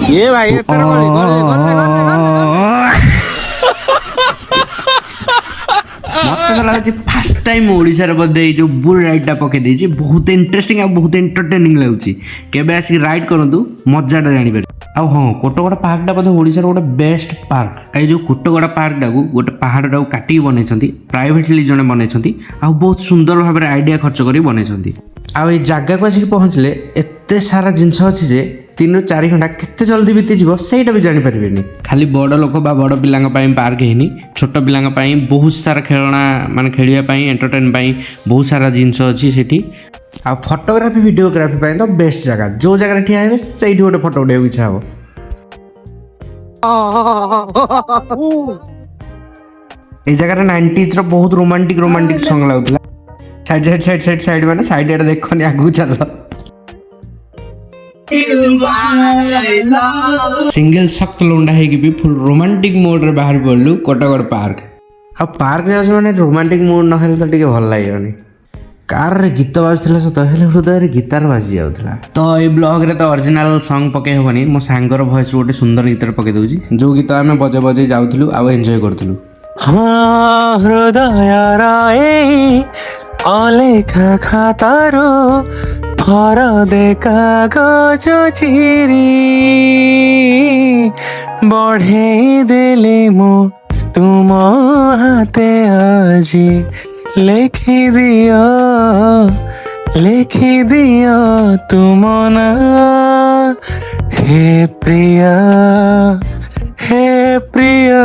ये भाई एतर गली गले गले गले मत तो लाଗୁଛି ଫାଷ୍ଟ ଟାଇମ୍ ଓଡ଼ିଶାରେ ବୋଧେ ଏଇ ଯେଉଁ ବୁଲ୍ ରାଇଡ଼୍ଟା ପକେଇ ଦେଇଛି ବହୁତ ଇଣ୍ଟରେଷ୍ଟିଂ ଆଉ ବହୁତ ଏଣ୍ଟରଟେନିଂ ଲାଗୁଛି କେବେ ଆସିକି ରାଇଡ୍ କରନ୍ତୁ ମଜାଟା ଜାଣିପାରିବେ ଆଉ ହଁ କୋଟଗଡ଼ ପାର୍କଟା ବୋଧେ ଓଡ଼ିଶାର ଗୋଟେ ବେଷ୍ଟ ପାର୍କ ଏଇ ଯେଉଁ କୋଟଗଡ଼ ପାର୍କଟାକୁ ଗୋଟେ ପାହାଡ଼ଟାକୁ କାଟିକି ବନେଇଛନ୍ତି ପ୍ରାଇଭେଟଲି ଜଣେ ବନେଇଛନ୍ତି ଆଉ ବହୁତ ସୁନ୍ଦର ଭାବରେ ଆଇଡ଼ିଆ ଖର୍ଚ୍ଚ କରି ବନେଇଛନ୍ତି ଆଉ ଏଇ ଜାଗାକୁ ଆସିକି ପହଞ୍ଚିଲେ ଏତେ ସାରା ଜିନିଷ ଅଛି ଯେ 3 ରୁ 4 ଘଣ୍ଟା କେତେ ଜଲ୍ଦି ବିତିଯିବ ସେଇଟା ବି ଜାଣିପାରିବେନି ଖାଲି ବଡ଼ ଲୋକ ବା ବଡ଼ ପିଲାଙ୍କ ପାଇଁ ପାର୍କ ହେଇନି ଛୋଟ ପିଲାଙ୍କ ପାଇଁ ବହୁତ ସାରା ଖେଳଣା ମାନେ ଖେଳିବା ପାଇଁ ଏଣ୍ଟରଟେନ୍ ପାଇଁ ବହୁତ ସାରା ଜିନିଷ ଅଛି ସେଠି ଆଉ ଫଟୋଗ୍ରାଫି ଭିଡ଼ିଓଗ୍ରାଫି ପାଇଁ ତ ବେଷ୍ଟ ଜାଗା ଯେଉଁ ଜାଗାରେ ଠିଆ ହେବେ ସେଇଠି ଗୋଟେ ଫଟୋ ଉଠାଇବାକୁ ଇଚ୍ଛା ହେବ এই জায়গাটা 90s ର ବହୁତ ରୋମାଣ୍ଟିକ ସଙ୍ଗ ଲାଗୁଥିଲା ସାଇଡ୍ ମାନେ ସାଇଡ୍ ଆଡ଼େ ଦେଖନି ଆଗକୁ ଚାଲ ସିଙ୍ଗଲ ସକ୍ତ ଲଣ୍ଡା ହେଇକି ବି ଫୁଲ୍ ରୋମାଣ୍ଟିକ ମୋଡରେ ବାହାରି ପଡ଼ିଲୁ କୋଟଗଡ଼ ପାର୍କ ଆଉ ପାର୍କ ଯାଉଛି ମାନେ ରୋମାଣ୍ଟିକ ମୁଡ୍ ନହେଲେ ତ ଟିକେ ଭଲ ଲାଗିବନି କାରରେ ଗୀତ ବାଜୁଥିଲା ସତ ହେଲେ ହୃଦୟରେ ଗୀତାର ବାଜି ଯାଉଥିଲା ତ ଏଇ ବ୍ଲଗ୍ରେ ତ ଅରିଜିନାଲ ସଙ୍ଗ ପକେଇ ହେବନି ମୋ ସାଙ୍ଗର ଭଏସ୍ ଗୋଟେ ସୁନ୍ଦର ଗୀତରେ ପକେଇ ଦେଉଛି ଯେଉଁ ଗୀତ ଆମେ ବଜେଇ ଯାଉଥିଲୁ ଆଉ ଏନ୍ଜୟ କରୁଥିଲୁ ହୃଦୟର ଏଇ ଅଲେଖା ଖାତାରୁ ଫରଦେ କାଗଜ ଚିରି ବଢ଼େଇ ଦେଲି ମୁଁ ତୁମ ହାତେ ଆଜି ଲେଖିଦିଅ ତୁମ ନା ହେ ପ୍ରିୟା ହେ ପ୍ରିୟା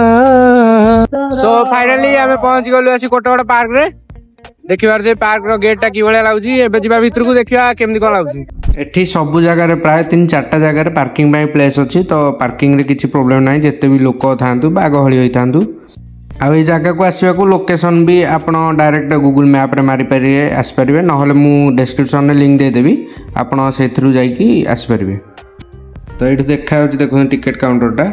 सो फाइनाली आमे पहुंच गलु आसी कोटगड़ पार्क रे देखिबार जे पार्क रो गेट टा की भले लागुची एबे जिबा भीतर को देखिबा केमदी कोन लागुची एठी सब जगह रे प्राय 3-4टा जगह रे पार्किंग बाय प्लेस अछि तो पार्किंग रे किछि प्रॉब्लम नाही जत्ते भी लोक थांतु बा गहळी होई थांतु आ ए जगह को आसीबा को लोकेशन भी आपण डायरेक्ट गूगल मैप रे मारी परिए आसी परिबे नहले मु डिस्क्रिप्शन रे लिंक दे देबी आपण सेथरु जाई की आसी परिबे तो एठी देखा होची देखो टिकट काउंटर टा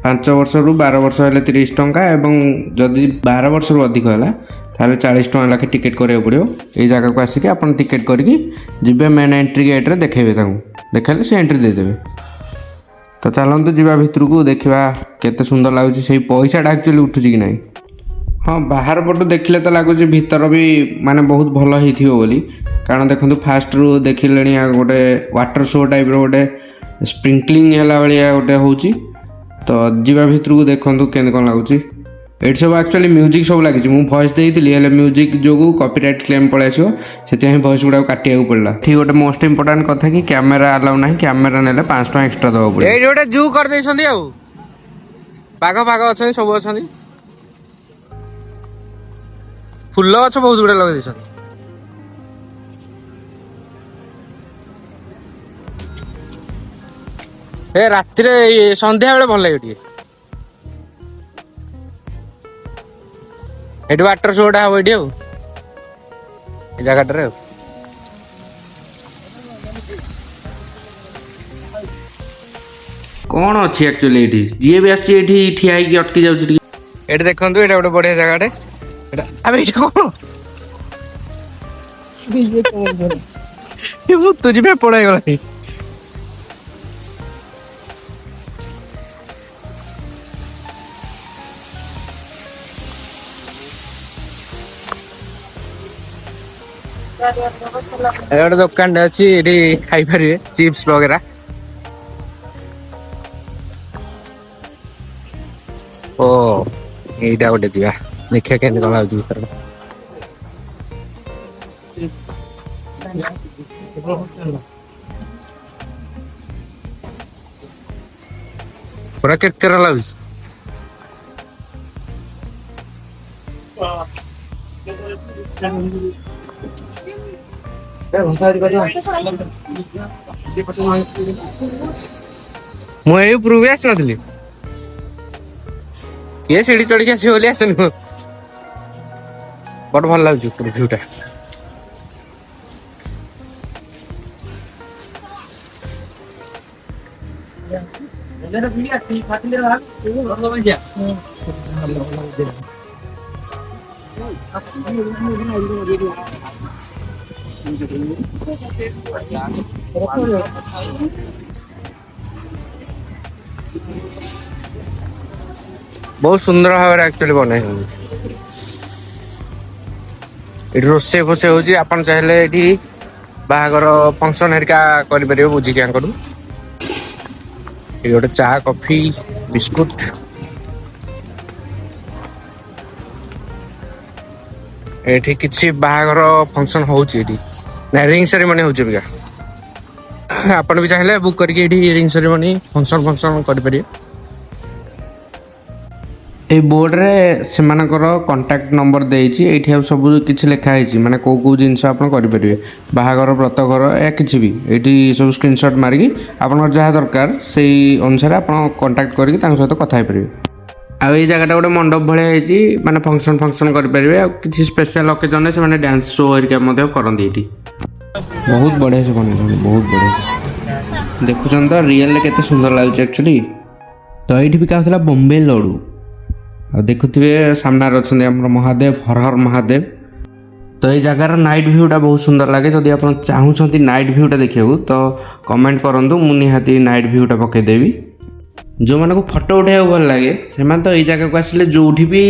5 वर्ष रु 12 वर्ष हेले 30 टंका एवं जदि 12 वर्ष रु अधिक होला ताले 40 टंका लाखे टिकट करियो पड़ियो ए जगह को आसी के अपन टिकट करके जिबे मेन एंट्री गेट रे देखेबे ताकू देखेले से एंट्री दे देबे तो चलंतु जिबा भितर को देखिबा केते सुंदर लागुची सेही पैसाटा एक्चुअली उठुची कि नाही हाँ बाहर पटु देखले तो लागुची भीतर भी माने बहुत भल हेथियो बोली कारण देखंतु फास्ट रु देखिलेनी गोटे वाटर शो टाइप रो गोटे स्प्रिंकलिंग होला भलिया गोटे होची तो जीवा भितर को देखंतु केन कोन लागुची एट सब एक्चुअली म्यूजिक सब लागिची मु वॉइस देइतली हेले म्यूजिक जोगु कॉपीराइट क्लेम पळे आसीओ सेते ही वॉइस गुडा काटिया पड़ला ठीक गोटे मोस्ट इंपोर्टेंट कथा कि कैमरा अलाउ नाही कैमरा नेले 5 टका एक्स्ट्रा दबा पड़े एई गोटे जू कर देछंदी आ पागो अछन सब अछंदी फुल्ल गछ बहुत गुडा लगे देछन ए रात्रि रे संध्या बेले भल लागे टिके एटी वाटर शोटा हम ये जगह कौन अच्छी एक्चुअली ये जी भी आठी ठिया अटकी जाऊँ देखु ये गोटे बढ़िया जगह तुझे पड़े गला गोटे दुकान अच्छी ये खाई पारे चिप्स वगैरह ओ यहीटा गोटे दिवा देखिए के भर पूरा केकर लगे मुझे उपरू भी आसी नी ये सीढ़ी चढ़ के आस आसनी बट भल लगे भ्यूटा बहुत सुंदर भाव एक्चुअली बने रोसे फोसे हो आपन चाहे ये बाहागर फंक्शन हेरिका कर बुझिकी गोटे चा कॉफी बिस्कुट एठी किसी बाहागर फंक्शन होची ना रिंग सेरेमनी होची बिका आपन भी चाहे बुक करके रिंग सेरेमनी फंक्शन फंक्शन कर ए बोर्ड रे सेमानकर कांटेक्ट नंबर देइछि एठी अब सब किछि लिखा हैछि माने को जिंस आपन करि परिबे बाहागर व्रतघर या किछि भी एठी सब स्क्रीनशॉट मारिकी आपन जहा दरकार सेही अनुसार आपन कांटेक्ट करके तांग सहित कथा हे परिबे आ ए जगहटा गोटे मंडप भले हैछि माने फंक्शन फंक्शन करि परिबे आ किछि स्पेशल ओकेजन से माने डांस शो हरिका मध्ये करंदी एठी बहुत बढ़िया से बने बहुत बढ़िया देखुछन तो रियल ले केते सुंदर लागछ एक्चुअली तो एठी भी कहथला बॉम्बे लड्डू आ देखुथिबे सामने अच्छे आम महादेव हर हर महादेव तो ये जगार नाइट भ्यूटा बहुत सुंदर लगे जदि आप चाहूँगी नाइट भ्यूटा देखा तो कमेंट करूँ मुझे निहाती नाइट भ्यूटा पकईदेवी जो मानक फोटो उठा भल लगे से तो ये जगह को आसिले जो भी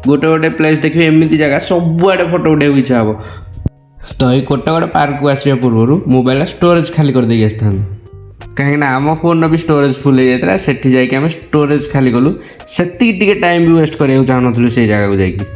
गोटे गोटे प्लेस देखिए एमती जगह सबुआडे फोटो उठा इच्छा हम तो ये कोटगड़ पार्क को आसवा पूर्व मोबाइल स्टोरेज खाली कर देगी आसता कहीं आम फोन भी स्टोरेज फुल हो जाता से जाकि स्टोरेज खाली कलु से टाइम भी वेस्ट करने चाहूँ से जगह को जाकि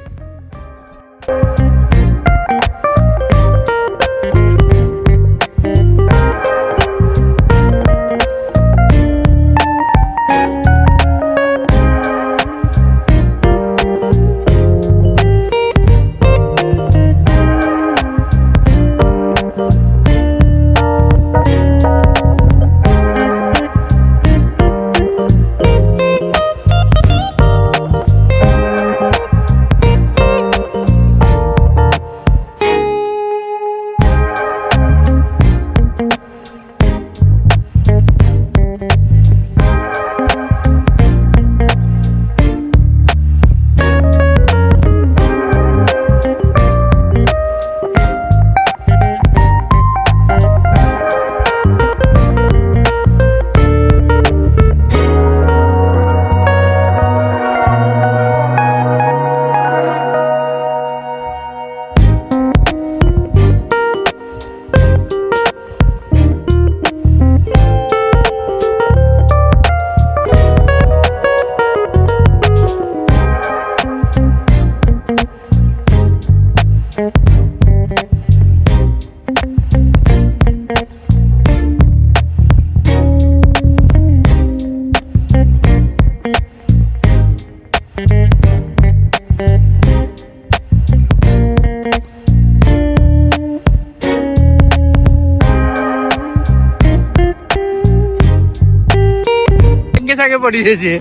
पड़ी जाइए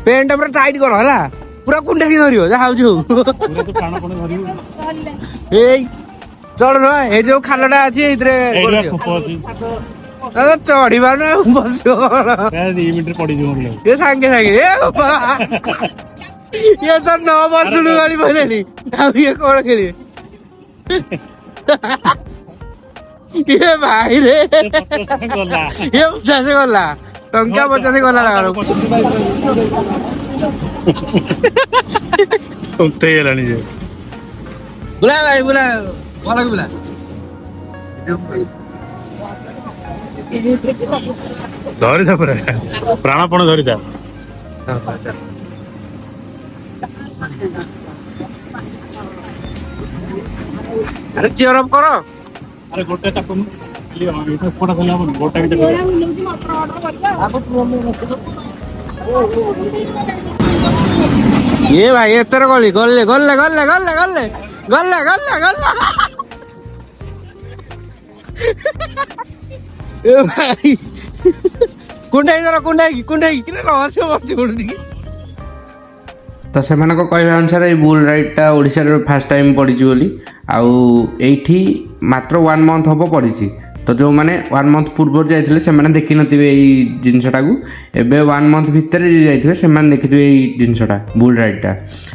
पेंट पूरा टाइट कर है पूरा कुंडा की धरियो जा हाउ चढ़ ना ये जो खालटा अच्छी चढ़ी पार बस ये सांगे सांगे ये तो 9 वर्ष गाड़ी पहले ये कौन खेलिए ये भाई रे ये 50 गला टंका 50 गला बुला भाई बुला भल बुला धरी था प्राणपण धरी था अरे चेयर अप करो अरे गोटे फोटा खेला गोटा ये भाई एतर गली गल्ले गल्ले गल्ले गल्ले गल्ले गल्ले गल्ले गल्ले ए भाई कुंडाई जरा कुंडाई कि रहस्य बच्चे उड़ी तो से कहवा अनुसार ये बुल राइडटा ओडिशा फास्ट टाइम पड़ी बोली आठी मात्र 1 मंथ हम पड़ी तो जो मैंने 1 मंथ पूर्व जाते से देखी नी जिनसा को एवं 1 मंथ भितर जाइए से देखी जिनसा बुल राइडटा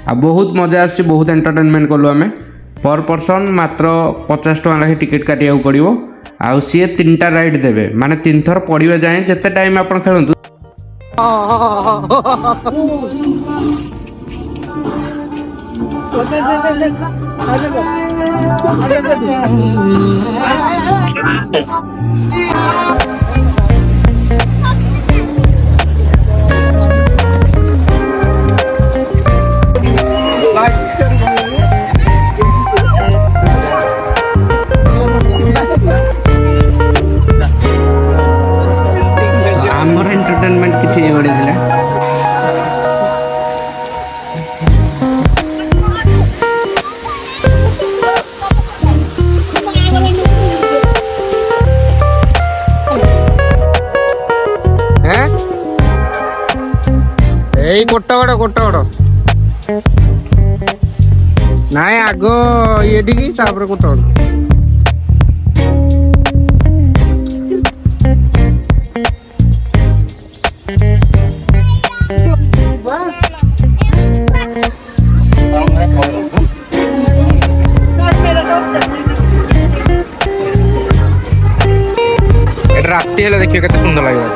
आ बहुत मजा आस बहुत एंटरटेनमेंट कलु आम पर पर्सन मात्र 50 टका लगे टिकेट काटिया पड़ो आ सी 3टा राइड देवे माने 3 थर पड़ा जाए जिते टाइम आप खेलु ଆମର ଏଣ୍ଟରଟେନମେଣ୍ଟ କିଛି ଏଇଭଳି ଥିଲା। ଏଇ କୋଟଗଡ଼ ନାଇଁ ଆଗ ଇଏଠିକି ତାପରେ କୋଟଗଡ଼। এটা ରାତି ହେଲେ ଦେଖିବ କେତେ ସୁନ୍ଦର ଲାଗିବ।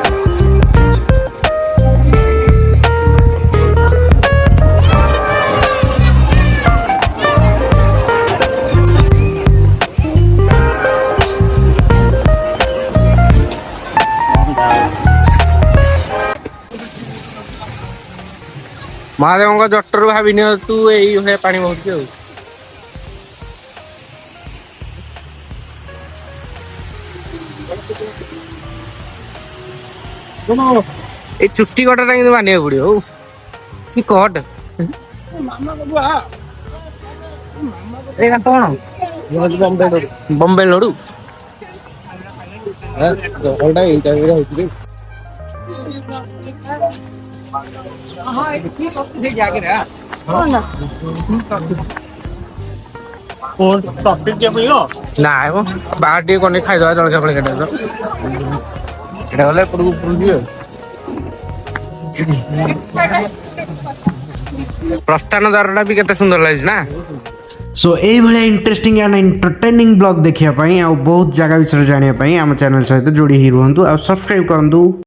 ମହାଦେବଙ୍କ ଜଟରୁ ଭାବି ନିଅ ତୁ ଏଇ ଭଳିଆ ପାଣି ବହୁଛି ଆଉ। ଏଇ ଚୁଟି କଟାଟା କିନ୍ତୁ ମାନିବାକୁ ପଡିବ। କି କଟ ଏଇଟା କଣ ବମ୍ବେ ଲଡୁ ଏଇ ଟାଇପର ହେଇଛି। ନାଇଁ ମ ବାହାର ଟିକେ କନେ ଖାଇଦବା ଜଳଖିଆ ଫଳଖିଆ ଟାଇପର। ଏଇଟା ଗଲେ ଏପଟକୁ ଉପରକୁ ଯିବେ। ପ୍ରସ୍ଥାନ ଦ୍ୱାରଟା ବି କେତେ ସୁନ୍ଦର ଲାଗିଛି ନା। ସୋ ଏଇଭଳିଆ ଇଣ୍ଟରେଷ୍ଟିଂ ଆଣ୍ଡ ଏଣ୍ଟରଟେନିଂ ବ୍ଲଗ ଦେଖିବା ପାଇଁ ଆଉ ବହୁତ ଜାଗା ବିଷୟରେ ଜାଣିବା ପାଇଁ ଆମ ଚ୍ୟାନେଲ ସହିତ ଯୋଡ଼ି ହେଇ ରୁହନ୍ତୁ ଆଉ ସବସ୍କ୍ରାଇବ କରନ୍ତୁ।